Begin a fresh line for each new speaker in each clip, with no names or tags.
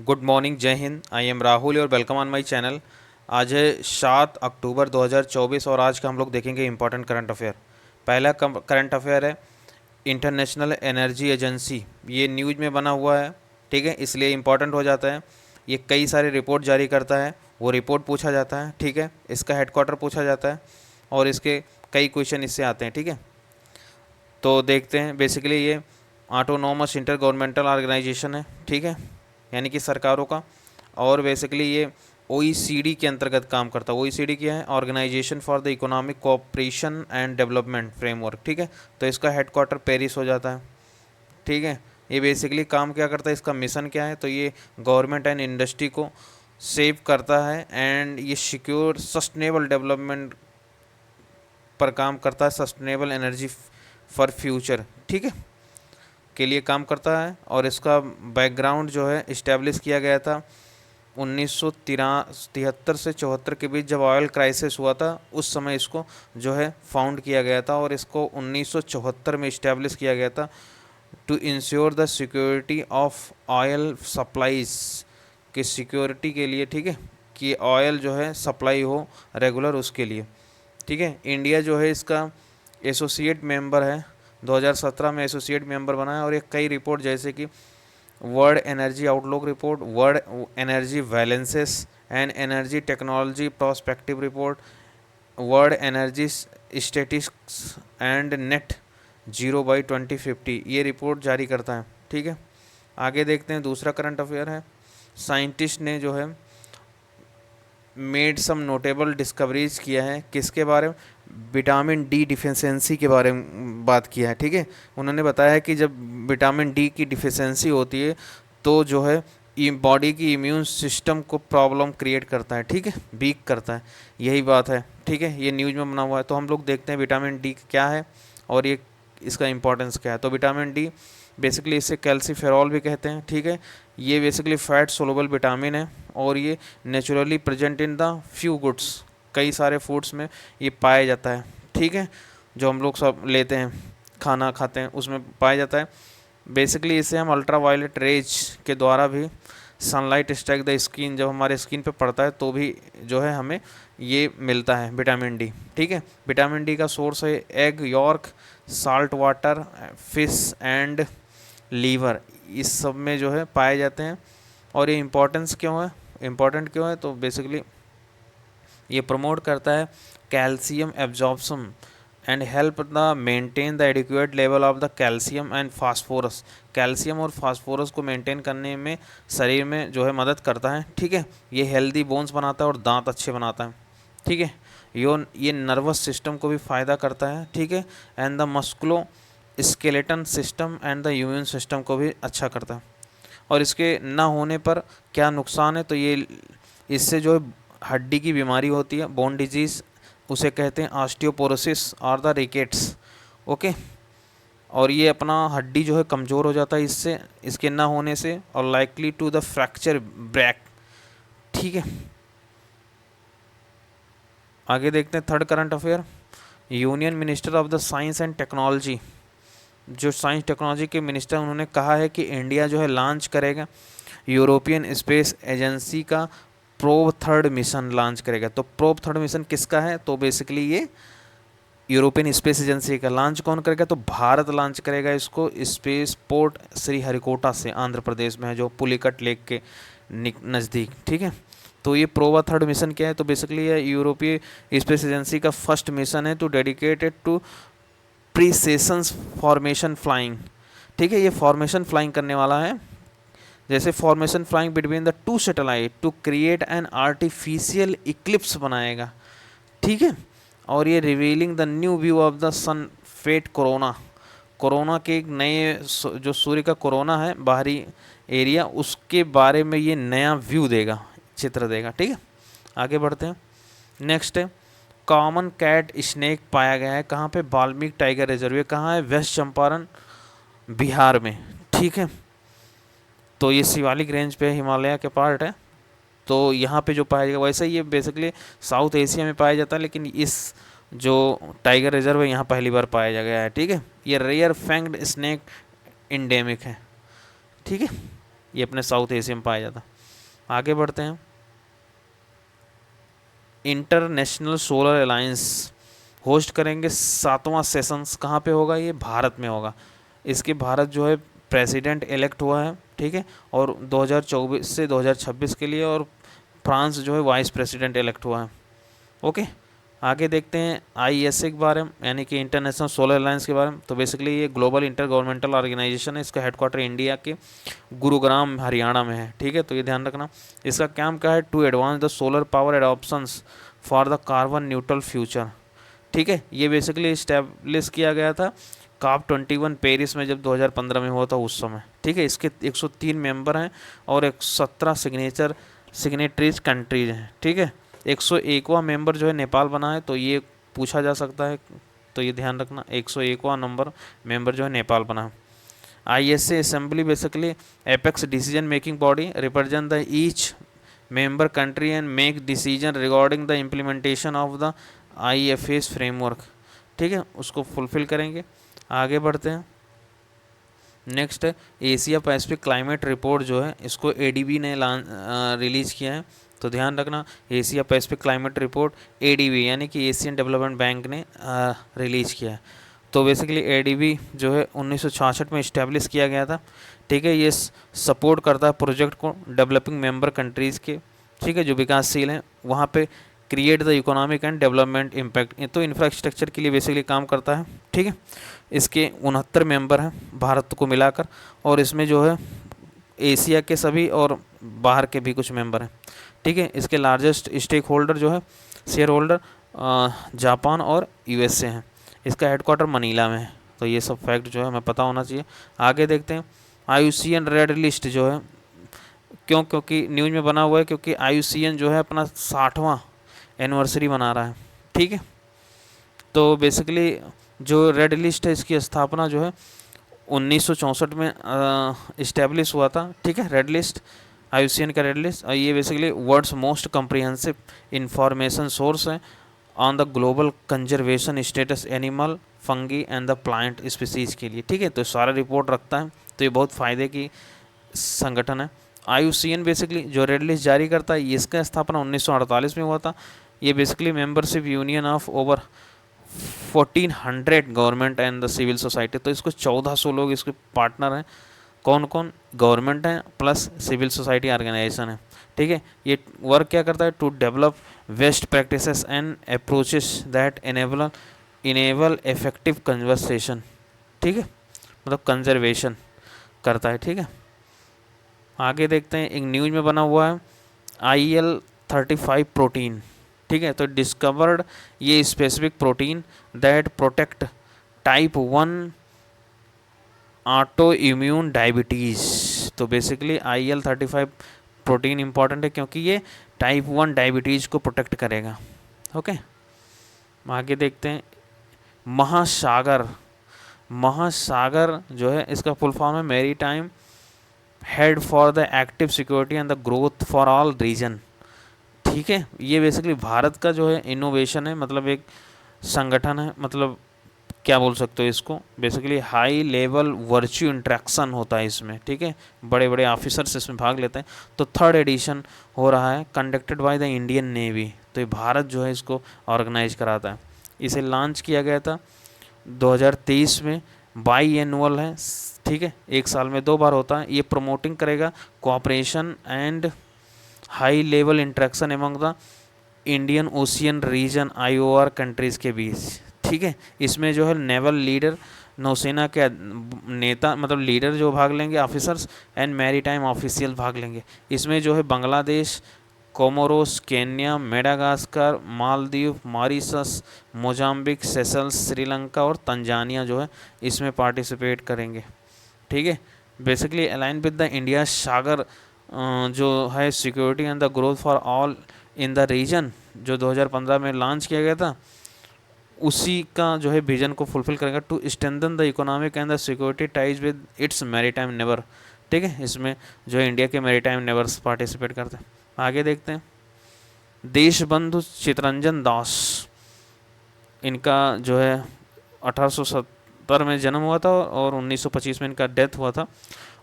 Good morning, जय Hind. I am Rahul और welcome on my channel. आज है 7 अक्टूबर 2024 और आज का हम लोग देखेंगे इंपॉर्टेंट करंट अफेयर। पहला करंट अफेयर है इंटरनेशनल एनर्जी एजेंसी। ये न्यूज़ में बना हुआ है, ठीक है, इसलिए इंपॉर्टेंट हो जाता है। ये कई सारे रिपोर्ट जारी करता है, वो रिपोर्ट पूछा जाता है, ठीक है, इसका हेडक्वार्टर पूछा जाता है और इसके कई क्वेश्चन इससे आते हैं, ठीक है। तो देखते हैं। बेसिकली ये ऑटोनोमस इंटर गवर्नमेंटल ऑर्गेनाइजेशन है, ठीक है, यानी कि सरकारों का। और बेसिकली ये ओईसीडी के अंतर्गत काम करता है। ओईसीडी क्या है? Organisation for the economic cooperation and development framework, ठीक है। तो इसका हेडक्वार्टर पेरिस हो जाता है, ठीक है। ये बेसिकली काम क्या करता है, इसका मिशन क्या है? तो ये गवर्नमेंट एंड इंडस्ट्री को सेव करता है एंड ये सिक्योर सस्टेनेबल डेवलपमेंट पर काम करता है, सस्टेनेबल एनर्जी फॉर फ्यूचर, ठीक है, के लिए काम करता है। और इसका बैकग्राउंड जो है इस्टेब्लिश किया गया था 1973 से 74 के बीच, जब ऑयल क्राइसिस हुआ था उस समय इसको जो है फाउंड किया गया था और इसको 1974 में इस्टेब्लिश किया गया था to ensure the security of oil supplies, की सिक्योरिटी के लिए, ठीक है, कि ऑयल जो है सप्लाई हो रेगुलर, उसके लिए, ठीक है। इंडिया जो है इसका एसोसिएट मेंबर है, 2017 में एसोसिएट मेंबर बना है। और ये कई रिपोर्ट जैसे कि world energy outlook report, world energy balances and energy technology prospective report, world energy statistics and net zero by 2050, ये रिपोर्ट जारी करता है, ठीक है। आगे देखते हैं। दूसरा करंट अफेयर है साइंटिस्ट ने जो है मेड सम नोटेबल डिस्कवरीज किया है। किसके बारे में? विटामिन डी डिफिशेंसी के बारे में बात किया है, ठीक है। उन्होंने बताया है कि जब विटामिन डी की डिफिशेंसी होती है तो जो है बॉडी की इम्यून सिस्टम को प्रॉब्लम क्रिएट करता है, ठीक है, वीक करता है, यही बात है, ठीक है। ये न्यूज़ में बना हुआ है। तो हम लोग देखते हैं विटामिन डी क्या है और ये इसका इंपॉर्टेंस क्या है। तो विटामिन डी बेसिकली इसे कैल्सीफेरॉल भी कहते हैं, ठीक है। ये बेसिकली फैट सोलुबल विटामिन है और ये naturally present in the few goods, कई सारे फूड्स में ये पाया जाता है, ठीक है, जो हम लोग सब लेते हैं, खाना खाते हैं, उसमें पाया जाता है। बेसिकली इसे हम अल्ट्रा वायलेट रेज के द्वारा भी सनलाइट स्ट्राइक द स्किन, जब हमारे स्किन पे पड़ता है तो भी जो है हमें ये मिलता है विटामिन डी, ठीक है। विटामिन डी का सोर्स है egg yolk, salt water, fish and liver, इस सब में जो है पाए जाते हैं। और ये इम्पोर्टेंस क्यों है, इम्पोर्टेंट क्यों है? तो बेसिकली ये प्रमोट करता है calcium absorption and help the maintain the adequate level of the calcium and phosphorus. Calcium और फास्फोरस को मेंटेन करने में शरीर में जो है मदद करता है, ठीक है। ये हेल्दी बोन्स बनाता है और दांत अच्छे बनाता है, ठीक है। ये नर्वस सिस्टम को भी फ़ायदा करता है, ठीक है, and the मस्कुलो skeleton system and the immune system को भी अच्छा करता है। और इसके ना होने पर क्या नुकसान है? तो ये इससे जो हड्डी की बीमारी होती है, बोन डिजीज़, उसे कहते हैं ऑस्टियोपोरोसिस और द रिकेट्स, ओके। और ये अपना हड्डी जो है कमज़ोर हो जाता है इससे, इसके ना होने से, और likely to the fracture break, ठीक है। आगे देखते हैं third current affair. Union minister of the science and technology, जो साइंस टेक्नोलॉजी के मिनिस्टर, उन्होंने कहा है कि इंडिया जो है लॉन्च करेगा यूरोपियन स्पेस एजेंसी का प्रोब थर्ड मिशन लॉन्च करेगा। तो प्रोब थर्ड मिशन किसका है? तो बेसिकली ये यूरोपियन स्पेस एजेंसी का लॉन्च कौन करेगा? तो भारत लॉन्च करेगा इसको स्पेस पोर्ट श्री हरिकोटा से, आंध्र प्रदेश में है, जो पुलिकट लेक के नज़दीक, ठीक है। तो ये प्रोबा थर्ड मिशन क्या है? तो बेसिकली ये यूरोपीय स्पेस एजेंसी का फर्स्ट मिशन है to dedicated to precisions formation flying, ठीक है। ये फॉर्मेशन फ्लाइंग करने वाला है, जैसे formation flying between the two satellite to create an artificial eclipse बनाएगा, ठीक है। और ये revealing the new view of the sun faint corona, corona के एक नए जो सूर्य का कोरोना है बाहरी एरिया, उसके बारे में ये नया व्यू देगा, चित्र देगा, ठीक है। आगे बढ़ते हैं। नेक्स्ट है कॉमन कैट स्नेक पाया गया है कहाँ पे? Valmiki tiger reserve. ये कहाँ है? वेस्ट चंपारण, बिहार में, ठीक है। तो ये शिवालिक रेंज पे हिमालय के पार्ट है, तो यहाँ पे जो पाया जाएगा, वैसे ये बेसिकली साउथ एशिया में पाया जाता है, लेकिन इस जो टाइगर रिजर्व है यहाँ पहली बार पाया गया है, ठीक है। ये रेयर फैंग्ड स्नेक इंडेमिक है, ठीक है। ये अपने साउथ एशिया में पाया जाता है। आगे बढ़ते हैं। इंटरनेशनल सोलर अलायंस होस्ट करेंगे 7वां सेशंस, कहाँ पे होगा? ये भारत में होगा। इसके भारत जो है प्रेसिडेंट इलेक्ट हुआ है, ठीक है, और 2024 से 2026 के लिए, और फ्रांस जो है वाइस प्रेसिडेंट इलेक्ट हुआ है। ओके, आगे देखते हैं आईएसए के बारे में, यानी कि इंटरनेशनल सोलर अलायंस के बारे में। तो बेसिकली ये ग्लोबल इंटर गवर्नमेंटल ऑर्गेनाइजेशन है, इसका हेडक्वार्टर इंडिया के गुरुग्राम हरियाणा में है, ठीक है, तो ये ध्यान रखना। इसका काम क्या है? To advance the solar power adoptions for the carbon neutral future, ठीक है। ये बेसिकली इस्टेब्लिश किया गया था COP 21 पेरिस में, जब 2015 में हुआ था उस समय, ठीक है। इसके 103 मेंबर हैं और 117 सिग्नेटरीज कंट्रीज हैं, ठीक है। 101वां मेंबर जो है नेपाल बना है, तो ये पूछा जा सकता है, तो ये ध्यान रखना 101वां मेंबर जो है नेपाल बना है। ISA assembly basically apex decision making body, represent the each member country and make decision regarding the implementation of the IFA's framework, ठीक है, उसको फुलफिल करेंगे। आगे बढ़ते हैं। नेक्स्ट है एशिया पैसिफिक क्लाइमेट रिपोर्ट, जो है इसको एडीबी ने रिलीज़ किया है, तो ध्यान रखना Asia Pacific climate report ADB यानी कि एशियन डेवलपमेंट बैंक ने रिलीज़ किया है। तो बेसिकली एडीबी जो है 1966 में इस्टेब्लिश किया गया था, ठीक है। ये सपोर्ट करता है प्रोजेक्ट को डेवलपिंग मेंबर कंट्रीज़ के, ठीक है, जो विकासशील हैं वहाँ पे create the economic and development impact, तो इंफ्रास्ट्रक्चर के लिए बेसिकली काम करता है, ठीक है। इसके 69 मेंबर हैं भारत को मिलाकर, और इसमें जो है एशिया के सभी और बाहर के भी कुछ मेंबर हैं, ठीक है। इसके लार्जेस्ट स्टेक होल्डर जो है शेयर होल्डर जापान और यूएसए हैं। इसका हेडक्वार्टर मनीला में है, तो ये सब फैक्ट जो है हमें पता होना चाहिए। आगे देखते हैं IUCN रेड लिस्ट जो है, क्योंकि न्यूज़ में बना हुआ है, क्योंकि IUCN जो है अपना 60वां एनिवर्सरी मना रहा है, ठीक है। तो बेसिकली जो रेड लिस्ट है इसकी स्थापना जो है 1964 में इस्टेब्लिश हुआ था, ठीक है। रेड लिस्ट IUCN का रेड लिस्ट, और ये basically world's most comprehensive information source है on the global conservation status animal fungi and the plant species के लिए, ठीक है। तो सारा रिपोर्ट रखता है, तो ये बहुत फ़ायदे की संगठन है। IUCN बेसिकली जो रेड लिस्ट जारी करता है, इसका स्थापना 1948 में हुआ था। ये basically membership union of over 1400 government and the civil society, तो इसको 1400 लोग इसके पार्टनर हैं। कौन कौन? गवर्नमेंट हैं प्लस सिविल सोसाइटी ऑर्गेनाइजेशन है, ठीक है। ये वर्क क्या करता है? To develop best practices and approaches that enable effective conservation, ठीक है, मतलब कंजर्वेशन करता है, ठीक है। आगे देखते हैं, एक न्यूज़ में बना हुआ है IL-35 प्रोटीन, ठीक है। तो डिस्कवर्ड ये specific protein that protect type 1 auto immune diabetes. तो बेसिकली IL-35 प्रोटीन इंपॉर्टेंट है क्योंकि ये टाइप 1 डायबिटीज़ को प्रोटेक्ट करेगा, ओके। आगे देखते हैं महासागर जो है इसका फुल फॉर्म है maritime head for the active security and the growth for all region, ठीक है। ये बेसिकली भारत का जो है इनोवेशन है, मतलब एक संगठन है, मतलब क्या बोल सकते हो इसको, basically high level virtual interaction होता है इसमें, ठीक है। बड़े बड़े ऑफिसर्स इसमें भाग लेते हैं। तो 3rd एडिशन हो रहा है, conducted by the Indian navy, तो ये भारत जो है इसको ऑर्गेनाइज कराता है। इसे लॉन्च किया गया था 2023 में, बाई एनुअल है, ठीक है, एक साल में 2 बार होता है। ये प्रमोटिंग करेगा cooperation and high level interaction among the Indian ocean region IOR countries के बीच, ठीक है। इसमें जो है नेवल लीडर, नौसेना के नेता, मतलब लीडर जो भाग लेंगे, ऑफिसर्स एंड मैरीटाइम ऑफिशियल भाग लेंगे। इसमें जो है Bangladesh, Comoros, Kenya, Madagascar, Maldives, Mauritius, Mozambique, Seychelles, Sri Lanka और तंजानिया जो है इसमें पार्टिसिपेट करेंगे, ठीक है। Basically align with the India SAGAR जो है security and the growth for all in the region, जो 2015 में लॉन्च किया गया था, उसी का जो है विजन को फुलफिल करेगा। To strengthen the economic and the security ties with its maritime neighbour, ठीक है। इसमें जो है इंडिया के मैरीटाइम नेबर्स पार्टिसिपेट करते हैं। आगे देखते हैं देशबंधु चितरंजन दास, इनका जो है 1870 में जन्म हुआ था और 1925 में इनका डेथ हुआ था।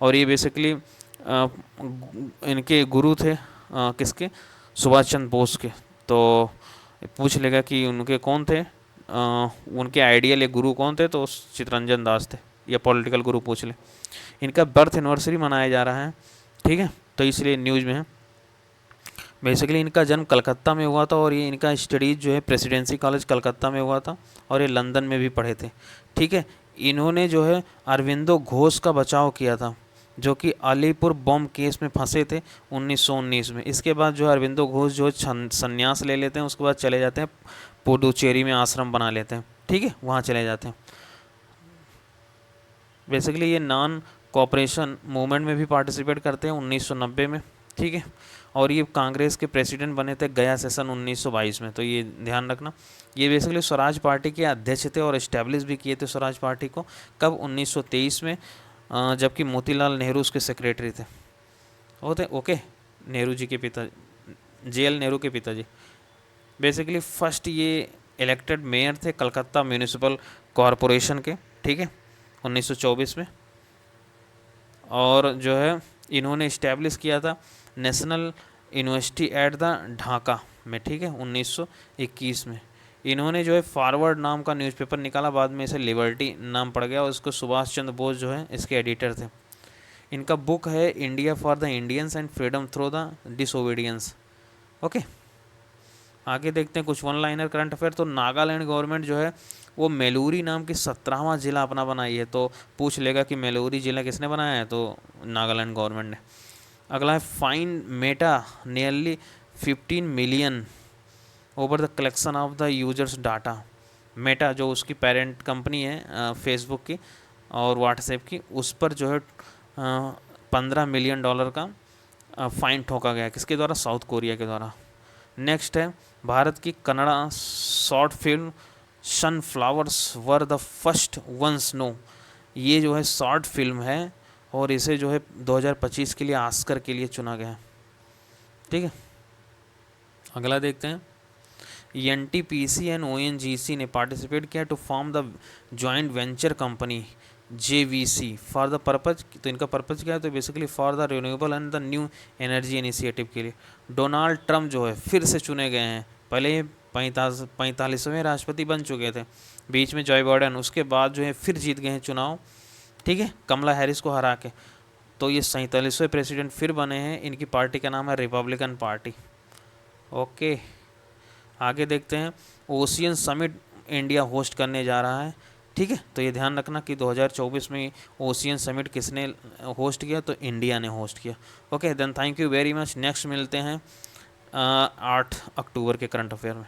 और ये बेसिकली इनके गुरु थे किसके, सुभाष चंद्र बोस के। तो पूछ लेगा कि उनके कौन थे, उनके आइडियल या गुरु कौन थे, तो चित्तरंजन दास थे, या पॉलिटिकल गुरु पूछ ले। इनका बर्थ एनिवर्सरी मनाया जा रहा है, ठीक है, तो इसलिए न्यूज़ में है। बेसिकली इनका जन्म कलकत्ता में हुआ था, और ये इनका स्टडीज़ जो है प्रेसिडेंसी कॉलेज कलकत्ता में हुआ था, और ये लंदन में भी पढ़े थे, ठीक है। इन्होंने जो है अरविंदो घोष का बचाव किया था, जो कि अलीपुर बम केस में फंसे थे 1919 में। इसके बाद जो है अरविंदो घोष जो है संन्यास ले लेते हैं, उसके बाद चले जाते हैं पुडुचेरी में आश्रम बना लेते हैं, ठीक है, वहाँ चले जाते हैं। बेसिकली ये नॉन कोऑपरेशन मूवमेंट में भी पार्टिसिपेट करते हैं 1990 में, ठीक है। और ये कांग्रेस के प्रेसिडेंट बने थे गया सेशन 1922 में, तो ये ध्यान रखना। ये बेसिकली स्वराज पार्टी के अध्यक्ष थे और इस्टेब्लिश भी किए थे स्वराज पार्टी को, कब, 1923 में, जबकि मोतीलाल नेहरू उसके सेक्रेटरी थे। ओके, नेहरू जी के पिता, JL नेहरू के पिताजी। बेसिकली फर्स्ट ये इलेक्टेड मेयर थे कलकत्ता म्यूनिसिपल कॉरपोरेशन के, ठीक है, 1924 में। और जो है इन्होंने इस्टेब्लिश किया था national university at the Dhaka में, ठीक है, 1921 में। इन्होंने जो है फॉरवर्ड नाम का न्यूज़पेपर निकाला, बाद में इसे लिबर्टी नाम पड़ गया, और उसको सुभाष चंद्र बोस जो है इसके एडिटर थे। इनका बुक है India for the Indians and freedom through the disobedience. Okay, आगे देखते हैं कुछ वन लाइनर करंट अफेयर। तो नागालैंड गवर्नमेंट जो है वो मेलूरी नाम की 17वां जिला अपना बनाई है, तो पूछ लेगा कि मेलूरी जिला किसने बनाया है, तो नागालैंड गवर्नमेंट ने। अगला है fine Meta nearly 15 million over the collection of the users data. Meta जो उसकी पेरेंट कंपनी है फेसबुक की और व्हाट्सएप की, उस पर जो है $15 मिलियन का फाइन ठोका गया, किसके द्वारा, साउथ कोरिया के द्वारा। नेक्स्ट है भारत की Kannada short film sunflowers were the first ones know. ये जो है शॉर्ट फिल्म है, और इसे जो है 2025 के लिए ऑस्कर के लिए चुना गया है, ठीक है। अगला देखते हैं, NTPC एंड ONGC ने पार्टिसिपेट किया to form the joint venture company JVC for the purpose. तो इनका पर्पज क्या है, तो basically for the renewable and the new energy initiative के लिए। डोनाल्ड ट्रम्प जो है फिर से चुने गए हैं, पहले 45वें राष्ट्रपति बन चुके थे, बीच में जॉय बाइडेन, उसके बाद जो है फिर जीत गए हैं चुनाव, ठीक है, कमला हैरिस को हरा के। तो ये 47वें प्रेसिडेंट फिर बने हैं। इनकी पार्टी का नाम है रिपब्लिकन पार्टी। ओके, आगे देखते हैं, ओशियन समिट इंडिया होस्ट करने जा रहा है, ठीक है। तो ये ध्यान रखना कि 2024 में ओशियन समिट किसने होस्ट किया, तो इंडिया ने होस्ट किया। Okay then, thank you very much. Next मिलते हैं 8 अक्टूबर के करंट अफेयर में।